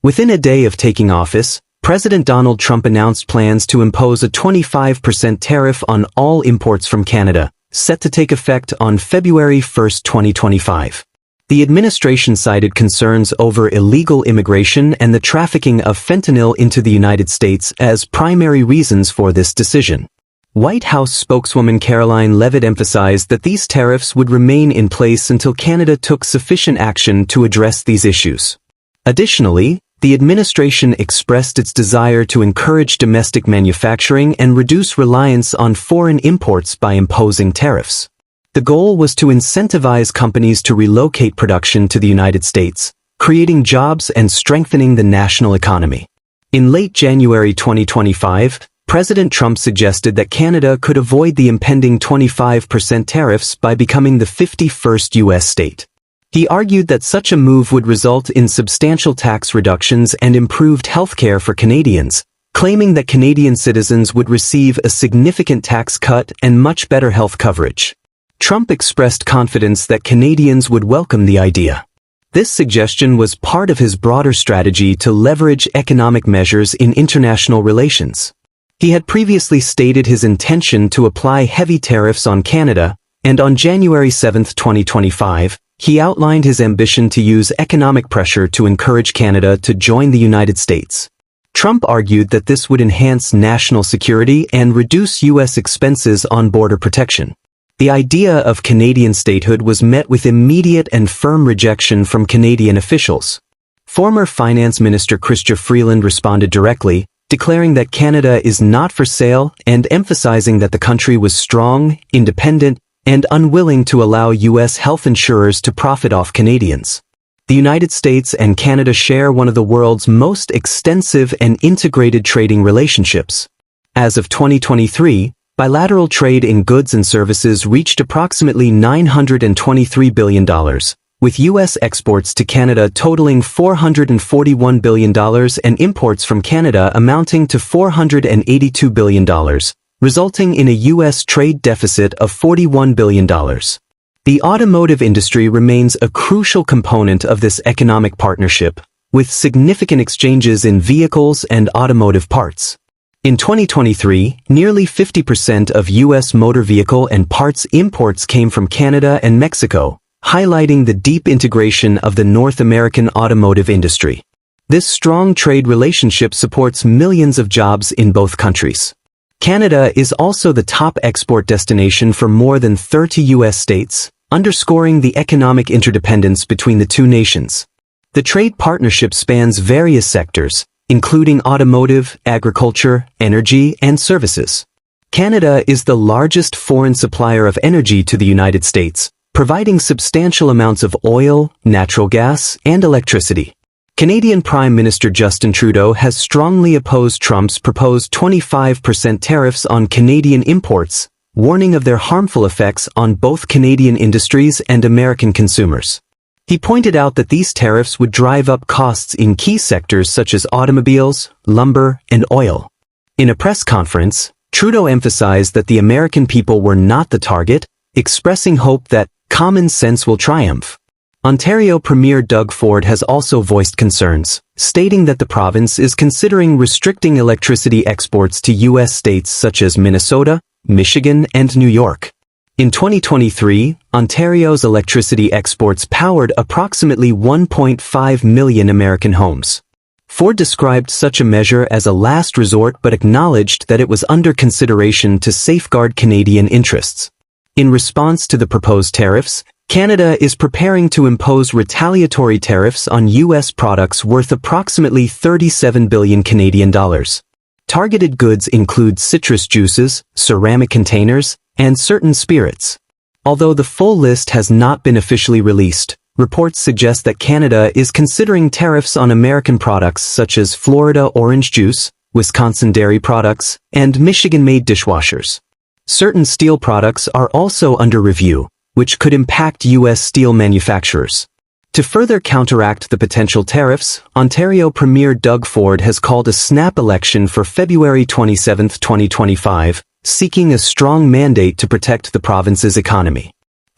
Within a day of taking office, President Donald Trump announced plans to impose a 25% tariff on all imports from Canada, set to take effect on February 1, 2025. The administration cited concerns over illegal immigration and the trafficking of fentanyl into the United States as primary reasons for this decision. White House spokeswoman Caroline Leavitt emphasized that these tariffs would remain in place until Canada took sufficient action to address these issues. Additionally, the administration expressed its desire to encourage domestic manufacturing and reduce reliance on foreign imports by imposing tariffs. The goal was to incentivize companies to relocate production to the United States, creating jobs and strengthening the national economy. In late January 2025, President Trump suggested that Canada could avoid the impending 25% tariffs by becoming the 51st U.S. state. He argued that such a move would result in substantial tax reductions and improved health care for Canadians, claiming that Canadian citizens would receive a significant tax cut and much better health coverage. Trump expressed confidence that Canadians would welcome the idea. This suggestion was part of his broader strategy to leverage economic measures in international relations. He had previously stated his intention to apply heavy tariffs on Canada, and on January 7, 2025, he outlined his ambition to use economic pressure to encourage Canada to join the United States. Trump argued that this would enhance national security and reduce U.S. expenses on border protection. The idea of Canadian statehood was met with immediate and firm rejection from Canadian officials. Former Finance Minister Chrystia Freeland responded directly, declaring that Canada is not for sale and emphasizing that the country was strong, independent, and unwilling to allow U.S. health insurers to profit off Canadians. The United States and Canada share one of the world's most extensive and integrated trading relationships. As of 2023, bilateral trade in goods and services reached approximately $923 billion, with U.S. exports to Canada totaling $441 billion and imports from Canada amounting to $482 billion, resulting in a U.S. trade deficit of $41 billion. The automotive industry remains a crucial component of this economic partnership, with significant exchanges in vehicles and automotive parts. In 2023, nearly 50% of U.S. motor vehicle and parts imports came from Canada and Mexico, highlighting the deep integration of the North American automotive industry. This strong trade relationship supports millions of jobs in both countries. Canada is also the top export destination for more than 30 U.S. states, underscoring the economic interdependence between the two nations. The trade partnership spans various sectors, including automotive, agriculture, energy, and services. Canada is the largest foreign supplier of energy to the United States, providing substantial amounts of oil, natural gas, and electricity. Canadian Prime Minister Justin Trudeau has strongly opposed Trump's proposed 25% tariffs on Canadian imports, warning of their harmful effects on both Canadian industries and American consumers. He pointed out that these tariffs would drive up costs in key sectors such as automobiles, lumber, and oil. In a press conference, Trudeau emphasized that the American people were not the target, expressing hope that common sense will triumph. Ontario Premier Doug Ford has also voiced concerns, stating that the province is considering restricting electricity exports to U.S. states such as Minnesota, Michigan, and New York. In 2023, Ontario's electricity exports powered approximately 1.5 million American homes. Ford described such a measure as a last resort but acknowledged that it was under consideration to safeguard Canadian interests. In response to the proposed tariffs, Canada is preparing to impose retaliatory tariffs on U.S. products worth approximately 37 billion Canadian dollars. Targeted goods include citrus juices, ceramic containers, and certain spirits. Although the full list has not been officially released, reports suggest that Canada is considering tariffs on American products such as Florida orange juice, Wisconsin dairy products, and Michigan-made dishwashers. Certain steel products are also under review, which could impact U.S. steel manufacturers. To further counteract the potential tariffs, Ontario Premier Doug Ford has called a snap election for February 27, 2025, seeking a strong mandate to protect the province's economy.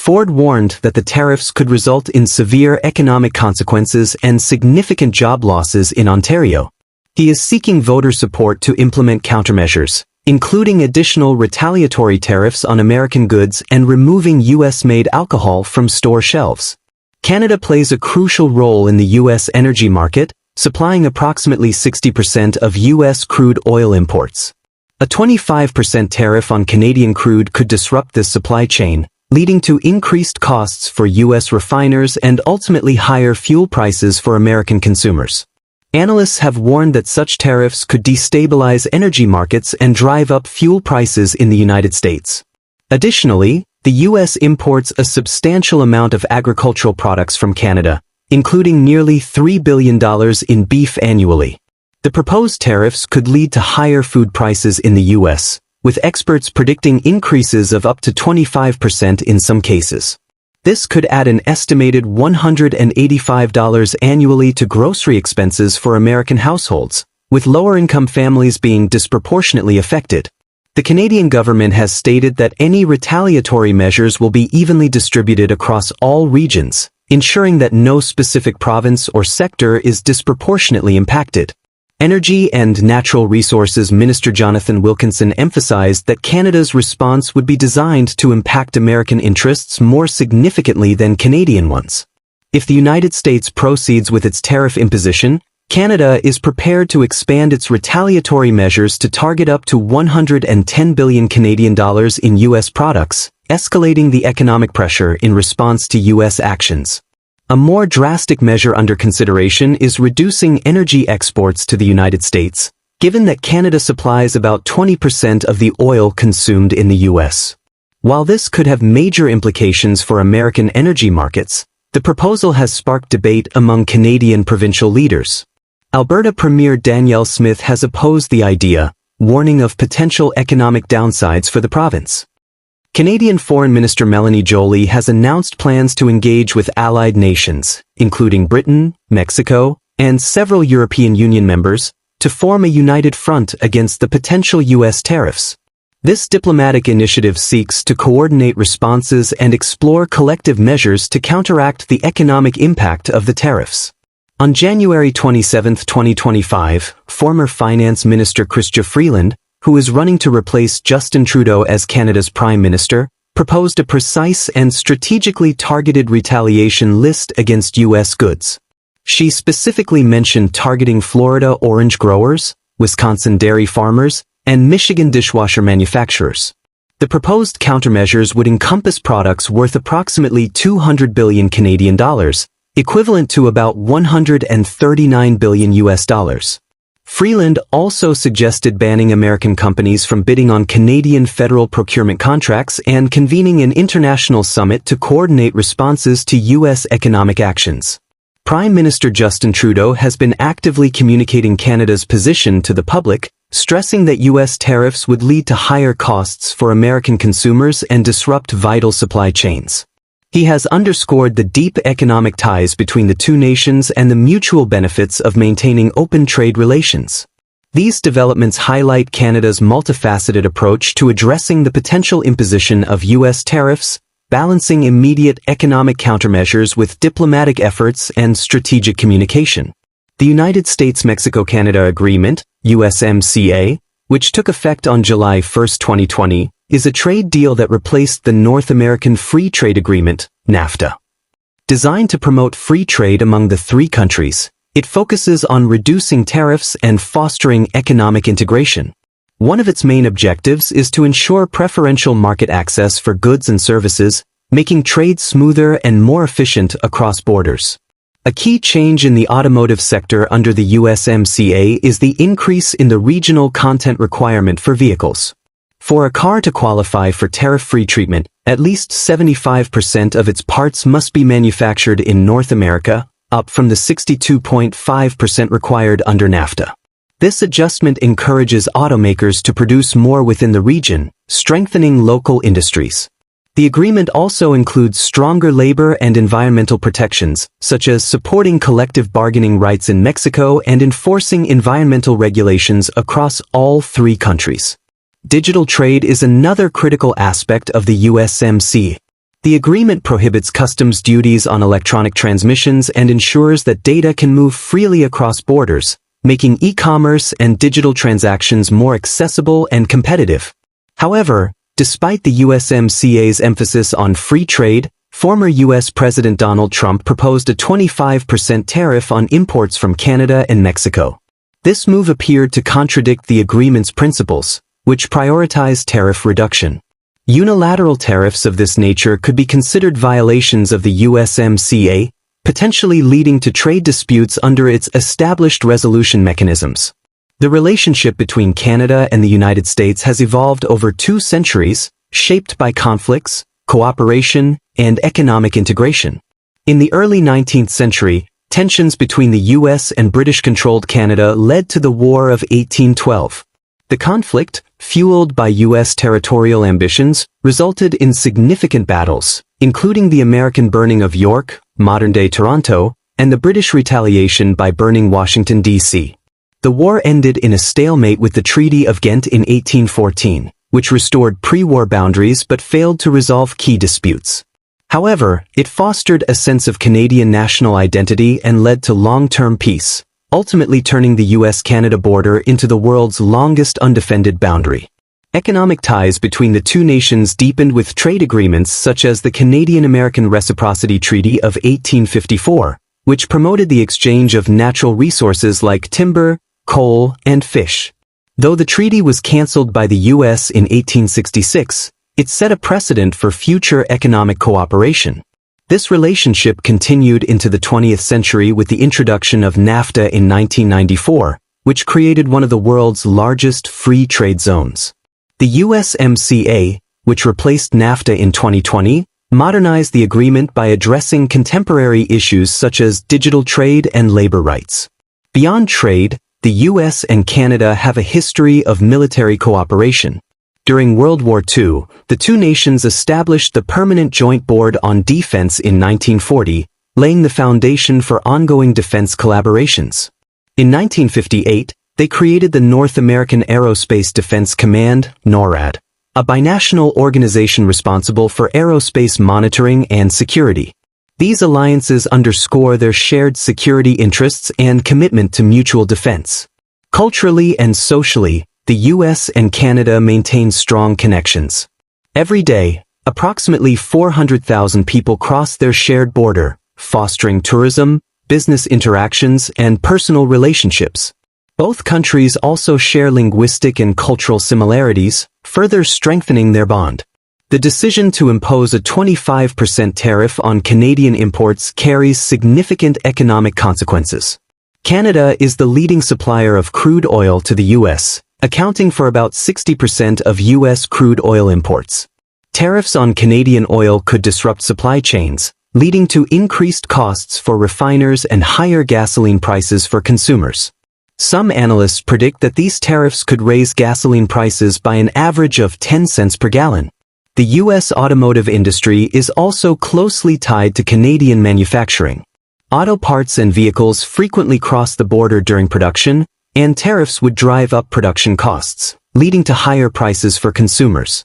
Ford warned that the tariffs could result in severe economic consequences and significant job losses in Ontario. He is seeking voter support to implement countermeasures, including additional retaliatory tariffs on American goods and removing U.S.-made alcohol from store shelves. Canada plays a crucial role in the U.S. energy market, supplying approximately 60% of U.S. crude oil imports. A 25% tariff on Canadian crude could disrupt this supply chain, leading to increased costs for U.S. refiners and ultimately higher fuel prices for American consumers. Analysts have warned that such tariffs could destabilize energy markets and drive up fuel prices in the United States. Additionally, the U.S. imports a substantial amount of agricultural products from Canada, including nearly $3 billion in beef annually. The proposed tariffs could lead to higher food prices in the U.S., with experts predicting increases of up to 25% in some cases. This could add an estimated $185 annually to grocery expenses for American households, with lower-income families being disproportionately affected. The Canadian government has stated that any retaliatory measures will be evenly distributed across all regions, ensuring that no specific province or sector is disproportionately impacted. Energy and Natural Resources Minister Jonathan Wilkinson emphasized that Canada's response would be designed to impact American interests more significantly than Canadian ones. If the United States proceeds with its tariff imposition, Canada is prepared to expand its retaliatory measures to target up to $110 billion Canadian dollars in U.S. products, escalating the economic pressure in response to U.S. actions. A more drastic measure under consideration is reducing energy exports to the United States, given that Canada supplies about 20% of the oil consumed in the U.S. While this could have major implications for American energy markets, the proposal has sparked debate among Canadian provincial leaders. Alberta Premier Danielle Smith has opposed the idea, warning of potential economic downsides for the province. Canadian Foreign Minister Melanie Joly has announced plans to engage with allied nations, including Britain, Mexico, and several European Union members, to form a united front against the potential U.S. tariffs. This diplomatic initiative seeks to coordinate responses and explore collective measures to counteract the economic impact of the tariffs. On January 27, 2025, former Finance Minister Chrystia Freeland, who is running to replace Justin Trudeau as Canada's Prime Minister, proposed a precise and strategically targeted retaliation list against U.S. goods. She specifically mentioned targeting Florida orange growers, Wisconsin dairy farmers, and Michigan dishwasher manufacturers. The proposed countermeasures would encompass products worth approximately $200 billion Canadian dollars, equivalent to about $139 billion US dollars. Freeland also suggested banning American companies from bidding on Canadian federal procurement contracts and convening an international summit to coordinate responses to U.S. economic actions. Prime Minister Justin Trudeau has been actively communicating Canada's position to the public, stressing that U.S. tariffs would lead to higher costs for American consumers and disrupt vital supply chains. He has underscored the deep economic ties between the two nations and the mutual benefits of maintaining open trade relations. These developments highlight Canada's multifaceted approach to addressing the potential imposition of U.S. tariffs, balancing immediate economic countermeasures with diplomatic efforts and strategic communication. The United States-Mexico-Canada Agreement, USMCA, which took effect on July 1, 2020, is a trade deal that replaced the North American Free Trade Agreement, NAFTA. Designed to promote free trade among the three countries, it focuses on reducing tariffs and fostering economic integration. One of its main objectives is to ensure preferential market access for goods and services, making trade smoother and more efficient across borders. A key change in the automotive sector under the USMCA is the increase in the regional content requirement for vehicles. For a car to qualify for tariff-free treatment, at least 75% of its parts must be manufactured in North America, up from the 62.5% required under NAFTA. This adjustment encourages automakers to produce more within the region, strengthening local industries. The agreement also includes stronger labor and environmental protections, such as supporting collective bargaining rights in Mexico and enforcing environmental regulations across all three countries. Digital trade is another critical aspect of the USMCA. The agreement prohibits customs duties on electronic transmissions and ensures that data can move freely across borders, making e-commerce and digital transactions more accessible and competitive. However, despite the USMCA's emphasis on free trade, former U.S. President Donald Trump proposed a 25% tariff on imports from Canada and Mexico. This move appeared to contradict the agreement's principles, which prioritize tariff reduction. Unilateral tariffs of this nature could be considered violations of the USMCA, potentially leading to trade disputes under its established resolution mechanisms. The relationship between Canada and the United States has evolved over 2 centuries, shaped by conflicts, cooperation, and economic integration. In the early 19th century, tensions between the U.S. and British-controlled Canada led to the War of 1812. The conflict, fueled by U.S. territorial ambitions, resulted in significant battles, including the American burning of York, modern-day Toronto, and the British retaliation by burning Washington, D.C. The war ended in a stalemate with the Treaty of Ghent in 1814, which restored pre-war boundaries but failed to resolve key disputes. However, it fostered a sense of Canadian national identity and led to long-term peace, ultimately turning the U.S.-Canada border into the world's longest undefended boundary. Economic ties between the two nations deepened with trade agreements such as the Canadian-American Reciprocity Treaty of 1854, which promoted the exchange of natural resources like timber, coal, and fish. Though the treaty was cancelled by the U.S. in 1866, it set a precedent for future economic cooperation. This relationship continued into the 20th century with the introduction of NAFTA in 1994, which created one of the world's largest free trade zones. The USMCA, which replaced NAFTA in 2020, modernized the agreement by addressing contemporary issues such as digital trade and labor rights. Beyond trade, the U.S. and Canada have a history of military cooperation. During World War II, the two nations established the Permanent Joint Board on Defense in 1940, laying the foundation for ongoing defense collaborations. In 1958, they created the North American Aerospace Defense Command, NORAD, a binational organization responsible for aerospace monitoring and security. These alliances underscore their shared security interests and commitment to mutual defense. Culturally and socially, the U.S. and Canada maintain strong connections. Every day, approximately 400,000 people cross their shared border, fostering tourism, business interactions, and personal relationships. Both countries also share linguistic and cultural similarities, further strengthening their bond. The decision to impose a 25% tariff on Canadian imports carries significant economic consequences. Canada is the leading supplier of crude oil to the U.S., accounting for about 60% of U.S. crude oil imports. Tariffs on Canadian oil could disrupt supply chains, leading to increased costs for refiners and higher gasoline prices for consumers. Some analysts predict that these tariffs could raise gasoline prices by an average of 10 cents per gallon. The U.S. automotive industry is also closely tied to Canadian manufacturing. Auto parts and vehicles frequently cross the border during production, and tariffs would drive up production costs, leading to higher prices for consumers.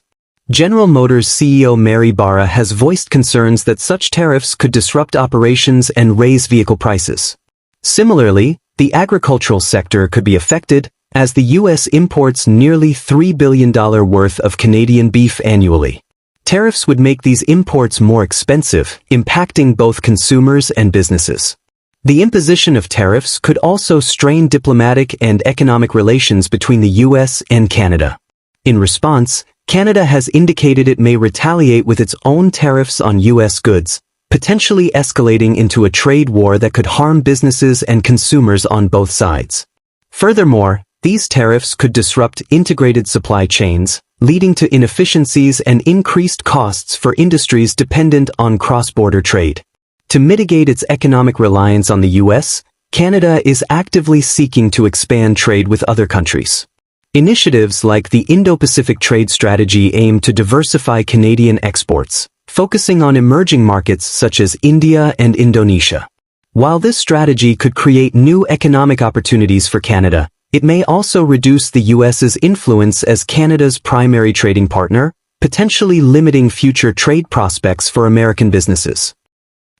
General Motors CEO Mary Barra has voiced concerns that such tariffs could disrupt operations and raise vehicle prices. Similarly, the agricultural sector could be affected, as the U.S. imports nearly $3 billion worth of Canadian beef annually. Tariffs would make these imports more expensive, impacting both consumers and businesses. The imposition of tariffs could also strain diplomatic and economic relations between the U.S. and Canada. In response, Canada has indicated it may retaliate with its own tariffs on U.S. goods, potentially escalating into a trade war that could harm businesses and consumers on both sides. Furthermore, these tariffs could disrupt integrated supply chains, leading to inefficiencies and increased costs for industries dependent on cross-border trade. To mitigate its economic reliance on the U.S., Canada is actively seeking to expand trade with other countries. Initiatives like the Indo-Pacific Trade Strategy aim to diversify Canadian exports, focusing on emerging markets such as India and Indonesia. While this strategy could create new economic opportunities for Canada, it may also reduce the U.S.'s influence as Canada's primary trading partner, potentially limiting future trade prospects for American businesses.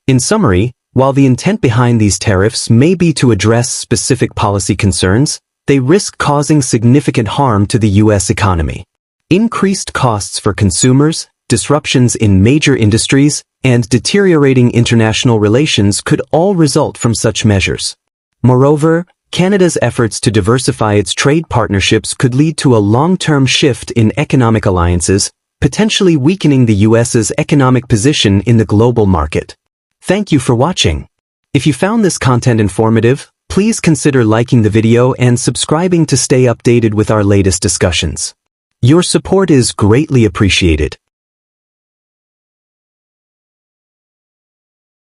In summary, while the intent behind these tariffs may be to address specific policy concerns, they risk causing significant harm to the U.S. economy. Increased costs for consumers, disruptions in major industries, and deteriorating international relations could all result from such measures. Moreover, Canada's efforts to diversify its trade partnerships could lead to a long-term shift in economic alliances, potentially weakening the U.S.'s economic position in the global market. Thank you for watching. If you found this content informative, please consider liking the video and subscribing to stay updated with our latest discussions. Your support is greatly appreciated.